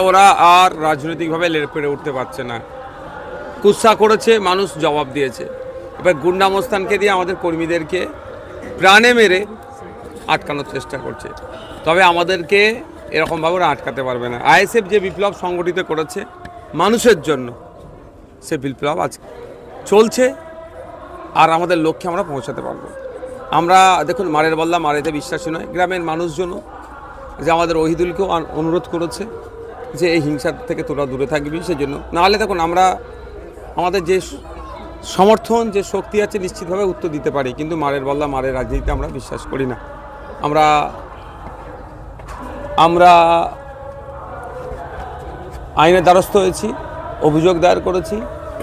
ওরা আর রাজনৈতিকভাবে পেরে উঠতে পারছে না, কুৎসা করেছে, মানুষ জবাব দিয়েছে। এবার গুন্ডামস্তানকে দিয়ে আমাদের কর্মীদেরকে প্রাণে মেরে আটকানোর চেষ্টা করছে। তবে আমাদেরকে এরকমভাবে ওরা আটকাতে পারবে না। আইএসএফ যে বিপ্লব সংগঠিত করেছে মানুষের জন্য, সে বিপ্লব আজ চলছে, আর আমাদের লক্ষ্যে আমরা পৌঁছাতে পারবো। আমরা দেখুন, মারের বল্লা মারেতে বিশ্বাসী নয়। গ্রামের মানুষজনও যে আমাদের ওহিদুলকেও অনুরোধ করেছে যে এই হিংসার থেকে তোরা দূরে থাকবি, সেজন্য। নাহলে দেখুন, আমরা আমাদের যে সমর্থন, যে শক্তি আছে, নিশ্চিতভাবে উত্তর দিতে পারি, কিন্তু মারের বল্লা মারের রাজনীতিতে আমরা বিশ্বাস করি না। আমরা আইনের দ্বারস্থ হয়েছি, অভিযোগ দায়ের করেছি।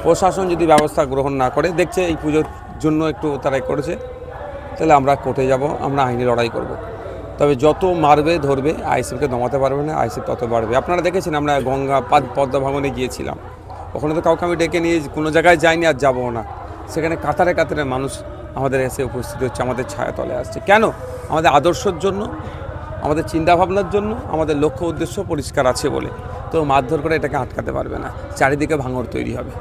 প্রশাসন যদি ব্যবস্থা গ্রহণ না করে, দেখছে এই পুজোর জন্য একটু তারাই করেছে, তাহলে আমরা কোর্টে যাব, আমরা আইনি লড়াই করব। তবে যত মারবে ধরবে, আইএসএফকে দমাতে পারবে না, আইএসএফ তত বাড়বে। আপনারা দেখেছেন, আমরা গঙ্গা পদ্মা ভাঙনে গিয়েছিলাম, ওখানে তো কাউকে আমি ডেকে নিয়ে কোনো জায়গায় যাইনি, আর যাবো না। সেখানে কাতারে কাতারে মানুষ আমাদের এসে উপস্থিত হচ্ছে, আমাদের ছায়াতলে আসছে। কেন? আমাদের আদর্শের জন্য, আমাদের চিন্তাভাবনার জন্য, আমাদের লক্ষ্য উদ্দেশ্য পরিষ্কার আছে বলে। তো মারধর করে এটাকে আটকাতে পারবে না, চারিদিকে ভাঙড় তৈরি হবে।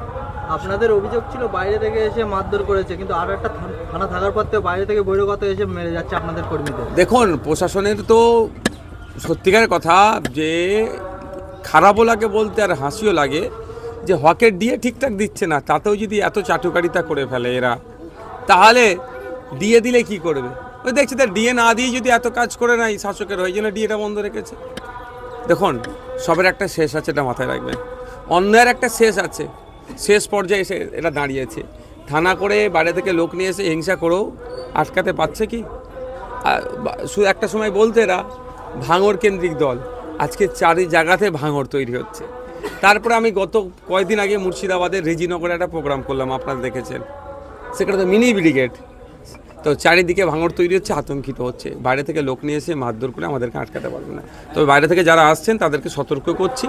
আপনাদের অভিযোগ ছিল বাইরে থেকে এসে মারধর করেছে, কিন্তু আরও একটা থানা থাকার পর থেকে বাইরে থেকে বহিরাগত এসে মেরে যাচ্ছে আপনাদের কর্মীদের। দেখুন, প্রশাসনের তো সত্যিকারের কথা যে খারাপও লাগে বলতে, আর হাসিও লাগে যে হকের ডিএ ঠিকঠাক দিচ্ছে না, তাতেও যদি এত চাটুকারিতা করে ফেলে এরা, তাহলে ডিএ দিলে কি করবে? ওই দেখছি, তার ডিএ না দিয়ে যদি এত কাজ করে নাই শাসকের, ওই জন্য ডিএটা বন্ধ রেখেছে। দেখুন, সবের একটা শেষ আছে, এটা মাথায় রাখবেন। অন্যায়ের একটা শেষ আছে, শেষ পর্যায়ে এসে এটা দাঁড়িয়েছে। থানা করে বাইরে থেকে লোক নিয়ে এসে হিংসা করেও আটকাতে পারছে কি? শুধু একটা সময় বলতে এরা ভাঙড় কেন্দ্রিক দল, আজকে চারি জায়গাতে ভাঙড় তৈরি হচ্ছে। তারপরে আমি গত কয়েকদিন আগে মুর্শিদাবাদের রেজিনগরে একটা প্রোগ্রাম করলাম, আপনারা দেখেছেন। সেখানে তো মিনি ব্রিগেড, তো চারিদিকে ভাঙড় তৈরি হচ্ছে, আতঙ্কিত হচ্ছে। বাইরে থেকে লোক নিয়ে এসে মারধর করে আমাদেরকে আটকাতে পারবে না। তবে বাইরে থেকে যারা আসছেন তাদেরকে সতর্ক করছি,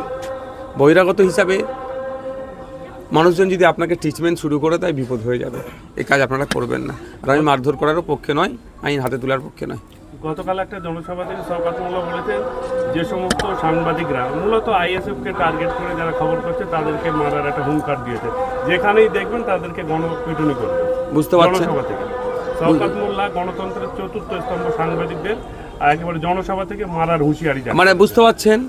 বহিরাগত হিসাবে মানুষজন যদি আপনাকে ট্রিটমেন্ট শুরু করে দেয়, বিপদ হয়ে যাবে। এই কাজ আপনারা করবেন না। আর আমি মারধর করারও পক্ষে নয়, আইন হাতে তোলার পক্ষে নয়। গতকাল একটা জনসভা থেকে শওকত মোল্লা বলেছেন যে সমস্ত সাংবাদিকরা মূলত আইএসএফকে টার্গেট করে যারা খবর করছে তাদেরকে মারার একটা হুঙ্কার দিয়েছে, যেখানেই দেখবেন তাদেরকে গণপিটুনি করবে। বুঝতে পারছেন? জনসভা থেকে শওকত মোল্লা গণতন্ত্রের চতুর্থ স্তম্ভ সাংবাদিকদের একেবারে জনসভা থেকে মারার হুঁশিয়ারি জানান। মানে বুঝতে পারছেন,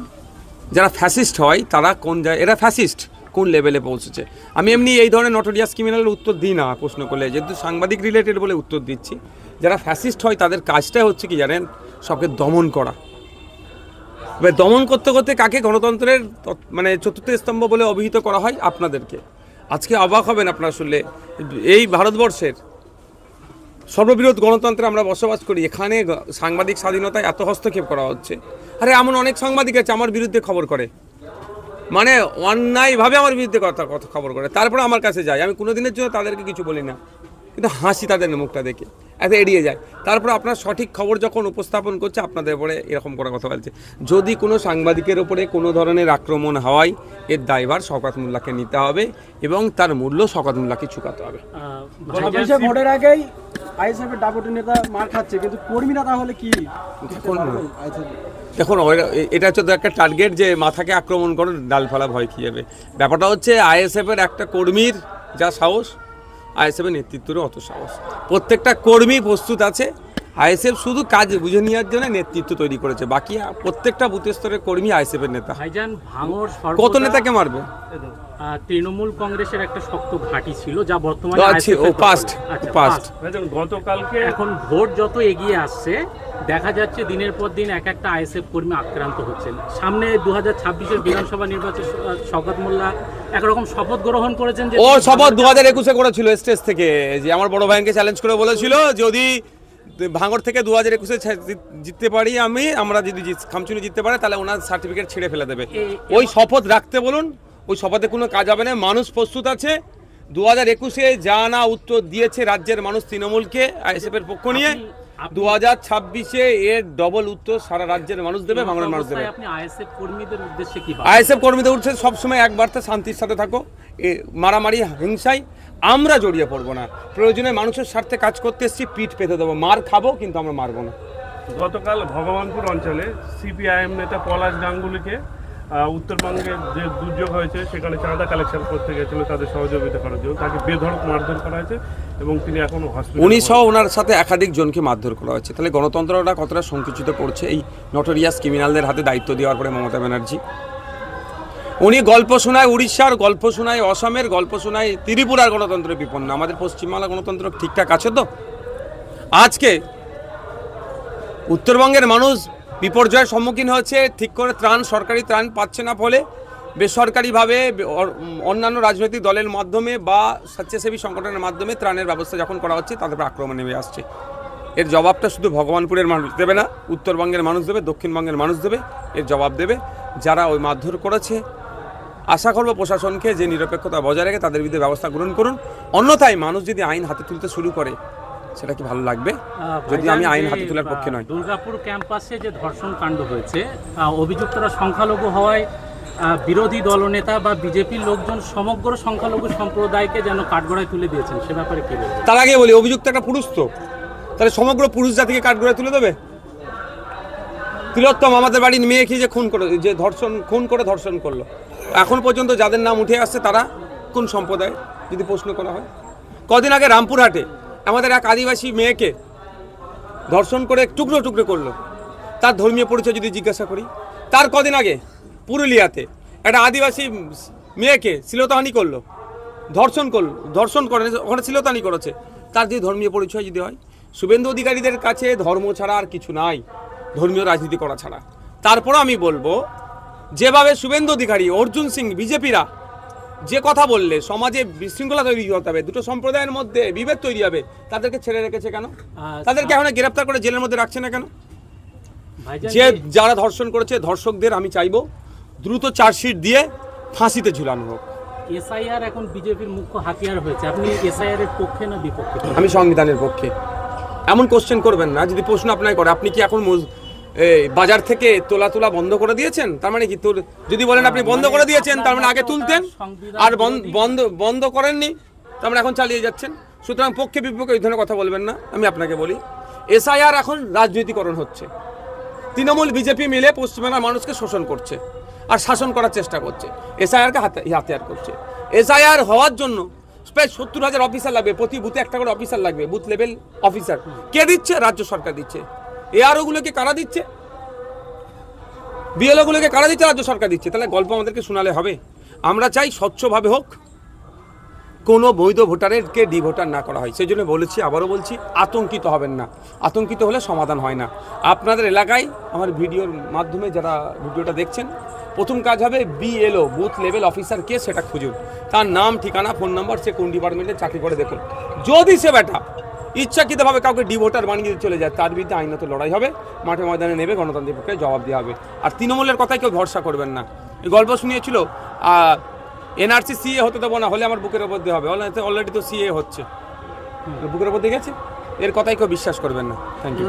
যারা ফ্যাসিস্ট হয় তারা কোন যায়, এরা ফ্যাসিস্ট কোন লেভেলে পৌঁছেছে। আমি এমনি এই ধরনের নটোরিয়াস ক্রিমিনালের উত্তর দিই না প্রশ্ন করলে, যেহেতু সাংবাদিক রিলেটেড বলে উত্তর দিচ্ছি। যারা ফ্যাসিস্ট হয় তাদের কাজটাই হচ্ছে কি জানেন, সবকে দমন করা। এবার দমন করতে করতে কাকে গণতন্ত্রের মানে চতুর্থ স্তম্ভ বলে অভিহিত করা হয়? আপনাদেরকে। আজকে অবাক হবেন আপনারা শুনলে, এই ভারতবর্ষের সর্ববৃহৎ গণতন্ত্রে আমরা বসবাস করি, এখানে সাংবাদিক স্বাধীনতায় এত হস্তক্ষেপ করা হচ্ছে। আরে এমন অনেক সাংবাদিক আছে আমার বিরুদ্ধে খবর করে, মানে অন্যায়ভাবে আমার বিরুদ্ধে কথা খবর করে, তারপরে আমার কাছে যায়। আমি কোনো দিনের জন্য তাদেরকে কিছু বলি না, কিন্তু হাসি তাদের মুখটা দেখে, এত এড়িয়ে যায়। তারপর আপনার সঠিক খবর যখন উপস্থাপন করছে, আপনাদের উপরে এরকম করে কথা বলছে। যদি কোনো সাংবাদিকের উপরে কোনো ধরনের আক্রমণ হয়, এর দায়ভার শওকত মোল্লাকে নিতে হবে এবং তার মূল্য শওকত মোল্লাকে চুকাতে হবে। ভোটের আগেই আইএসএফের ডাবটি নেতা মার খাচ্ছে, কিন্তু কর্মীরা তাহলে কি? দেখুন, এটা হচ্ছে একটা টার্গেট যে মাথাকে আক্রমণ করে ডালফালা ভয় খেয়ে যাবে। ব্যাপারটা হচ্ছে আইএসএফের একটা কর্মীর যা সাহস, আইএসএফের নেতৃত্বেরও অত সাহস। প্রত্যেকটা কর্মী প্রস্তুত আছে। আইএসএফ শুধু কাজ বুঝে নেওয়ার জন্য নেতৃত্ব তৈরি করেছে, বাকি প্রত্যেকটা বুথ স্তরের কর্মী আইএসএফের নেতা। ভাইজান, ভাঙড় কত নেতাকে মারবে? তৃণমূল কংগ্রেসের একটা শক্ত ঘাঁটি ছিল, যা বর্তমানে গতকালকে এখন ভোট যত এগিয়ে আসছে, দেখা যাচ্ছে দিনের পর দিন এক একটা আইএসএফ কর্মী আক্রান্ত হচ্ছেন। সামনে 2026-এর বিধানসভা নির্বাচন, শওকত মোল্লা একরকম শপথ গ্রহণ করেছেন যে ও শপথ 2021-এ করেছিল স্টেজ থেকে, যে আমার বড় ভাইকে চ্যালেঞ্জ করে বলেছিল যদি ভাঙড় থেকে 2021-এ জিততে পারি, আমরা যদি খামচুনি জিততে পারে, তাহলে ওনার সার্টিফিকেট ছেড়ে ফেলে দেবে। ওই শপথ রাখতে বলুন, ওই শপথে কোনো কাজ হবে না। মানুষ প্রস্তুত আছে। 2021-এ যা না উত্তর দিয়েছে রাজ্যের মানুষ তৃণমূলকে আইএসএফের পক্ষ নিয়ে, 2026-এ এর ডবল উত্তর সারা রাজ্যের মানুষ দেবে, ভাঙড়ের মানুষ দেবে। আপনি আইএসএফ কর্মীদের উদ্দেশ্যে কি? আইএসএফ কর্মীদের উদ্দেশ্যে সবসময় এক বার্তা, শান্তির সাথে থাকো। মারামারি হিংসায় আমরা জড়িয়ে পড়বো না। প্রয়োজনে মানুষের স্বার্থে কাজ করতে এসেছি, পিঠ পেতে দেবো, মার খাবো, কিন্তু আমরা মারবো না। গতকাল ভগবানপুর অঞ্চলে সিপিআইএম নেতা পলাশ গাঙ্গুলিকে উত্তরবঙ্গে যে দুর্যোগ হয়েছে সেখানে চাঁদা কালেকশন করতে গেছিল তাদের সহযোগিতা করার জন্য, তাকে বেধড়ক মারধর করা হয়েছে এবং তিনি এখনো হসপিটালে। উনি সহ ওনার সাথে একাধিক জনকে মারধর করা হয়েছে। তাহলে গণতন্ত্রটা কতটা সংকুচিত করছে এই নটোরিয়াস ক্রিমিনালদের হাতে দায়িত্ব দেওয়ার পরে মমতা ব্যানার্জি। উনি গল্প শোনায় উড়িষ্যার, গল্প শোনায় অসমের, গল্প শোনায় ত্রিপুরার গণতন্ত্র বিপন্ন। আমাদের পশ্চিমবাংলা গণতন্ত্র ঠিকঠাক আছে তো? আজকে উত্তরবঙ্গের মানুষ বিপর্যয়ের সম্মুখীন হচ্ছে, ঠিক করে ত্রাণ, সরকারি ত্রাণ পাচ্ছে না, ফলে বেসরকারিভাবে অন্যান্য রাজনৈতিক দলের মাধ্যমে বা স্বেচ্ছাসেবী সংগঠনের মাধ্যমে ত্রাণের ব্যবস্থা যখন করা হচ্ছে তাদের উপর আক্রমণ নেমে আসছে। এর জবাবটা শুধু ভগবানপুরের মানুষ দেবে না, উত্তরবঙ্গের মানুষ দেবে, দক্ষিণবঙ্গের মানুষ দেবে, এর জবাব দেবে যারা ওই মারধর করেছে। আশা করবো প্রশাসনকে যে নিরপেক্ষতা বজায় রেখে তাদের বিরুদ্ধে ব্যবস্থা গ্রহণ করুন। অন্যথায় মানুষ যদি আইন হাতে তুলতে শুরু করে সেটা কি ভালো লাগবে? যদি আমি আইন হাতে তোলার পক্ষে নয়। দুর্গাপুর ক্যাম্পাসে যে ধর্ষণ কাণ্ড হয়েছে, অভিযুক্তরা সংখ্যালঘু হওয়ায় বিরোধী দলনেতা বা বিজেপির লোকজন সমগ্র সংখ্যালঘু সম্প্রদায়কে যেন কাঠগড়ায় তুলে দিয়েছেন, সে ব্যাপারে কি বলবেন? তার আগে বলি, অভিযুক্ত একটা পুরুষ, তো তাহলে সমগ্র পুরুষ জাতিকে কাঠগড়ায় তুলে দেবে? তিলোত্তম আমাদের বাড়ির মেয়েকে যে খুন করে, যে খুন করে ধর্ষণ করলো, এখন পর্যন্ত যাদের নাম উঠে আসছে তারা কোন সম্প্রদায় যদি প্রশ্ন করা হয়? কদিন আগে রামপুরহাটে আমাদের এক আদিবাসী মেয়েকে ধর্ষণ করে টুকরো টুকরো করলো, তার ধর্মীয় পরিচয় যদি জিজ্ঞাসা করি। তার কদিন আগে পুরুলিয়াতে একটা আদিবাসী মেয়েকে শ্লীলতাহানি করলো, ধর্ষণ করে ওখানে শ্লীলতাহানি করেছে, তার যদি ধর্মীয় পরিচয় যদি হয়। শুভেন্দু অধিকারীদের কাছে ধর্ম ছাড়া আর কিছু নাই, ধর্মীয় রাজনীতি করা ছাড়া। তারপরও আমি বলবো, যেভাবে শুভেন্দু অধিকারী, অর্জুন সিং, বিজেপিরা যে কথা বললে সমাজে বিশৃঙ্খলা তৈরি হতে হবে, দুটো সম্প্রদায়ের মধ্যে বিভেদ তৈরি হবে, তাদেরকে ছেড়ে রেখেছে কেন? তাদেরকে এখন গ্রেপ্তার করে জেলের মধ্যে রাখছে না কেন? যে যারা ধর্ষণ করেছে ধর্ষকদের আমি চাইবো দ্রুত চার্জশিট দিয়ে ফাঁসিতে ঝুলানো হোক। এসআইআর এখন বিজেপির মুখ্য হাতিয়ার হয়েছে, আপনি এসআইআর এর পক্ষে না বিপক্ষে? আমি সংবিধানের পক্ষে। এমন কোশ্চেন করবেন না, যদি প্রশ্ন আপনাকে করে আপনি কি এখন বাজার থেকে তোলা বন্ধ করে দিয়েছেন, তার মানে কি? তোর যদি বলেন আপনি বন্ধ করে দিয়েছেন তার মানে আগে তুলতেন, আর বন্ধ করেননি তার মানে এখন চালিয়ে যাচ্ছেন। সুতরাং পক্ষে বিপক্ষে এই ধরনের কথা বলবেন না। আমি আপনাকে বলি, এসআইআর এখন রাজনীতিকরণ হচ্ছে। তৃণমূল বিজেপি মিলে পশ্চিমবাংলার মানুষকে শোষণ করছে আর শাসন করার চেষ্টা করছে, এসআইআরকে হাতিয়ার করছে। এসআইআর হওয়ার জন্য প্রায় 70,000 অফিসার লাগবে, প্রতি বুথে একটা করে অফিসার লাগবে, বুথ লেভেল অফিসার। কে দিচ্ছে? রাজ্য সরকার দিচ্ছে। এআরওগুলোকে কারা দিচ্ছে? বিএলওগুলোকে কারা দিচ্ছে? রাজ্য সরকার দিচ্ছে। তাহলে গল্প আমাদেরকে শোনালে হবে? আমরা চাই স্বচ্ছভাবে হোক, কোনো বৈধ ভোটারকে ডি ভোটার না করা হয়। সেই জন্য বলেছি, আবারও বলছি, আতঙ্কিত হবেন না। আতঙ্কিত হলে সমাধান হয় না। আপনাদের এলাকায় আমার ভিডিওর মাধ্যমে যারা ভিডিওটা দেখছেন, প্রথম কাজ হবে বিএলও, বুথ লেভেল অফিসার কে সেটা খুঁজুন, তার নাম, ঠিকানা, ফোন নাম্বার, সে কোন ডিপার্টমেন্টে চাকরি করে দেখুন। যদি সে বেটা ইচ্ছাকৃতভাবে কাউকে ডি ভোটার বানিয়ে চলে যায়, তার বিরুদ্ধে আইনত লড়াই হবে, মাঠে ময়দানে নেবে, গণতান্ত্রিক পক্ষে জবাব দেওয়া হবে। আর তৃণমূলের কথায় কেউ ভরসা করবেন না। এই গল্প শুনিয়েছিল এনআরসি সিএ হতে দেবো না, হলে আমার বুকের ওপর দিয়ে হবে, অলরেডি তো সিএ হচ্ছে, বুকের ওপর দিয়ে গেছে। এর কথাই কেউ বিশ্বাস করবেন না। Thank you.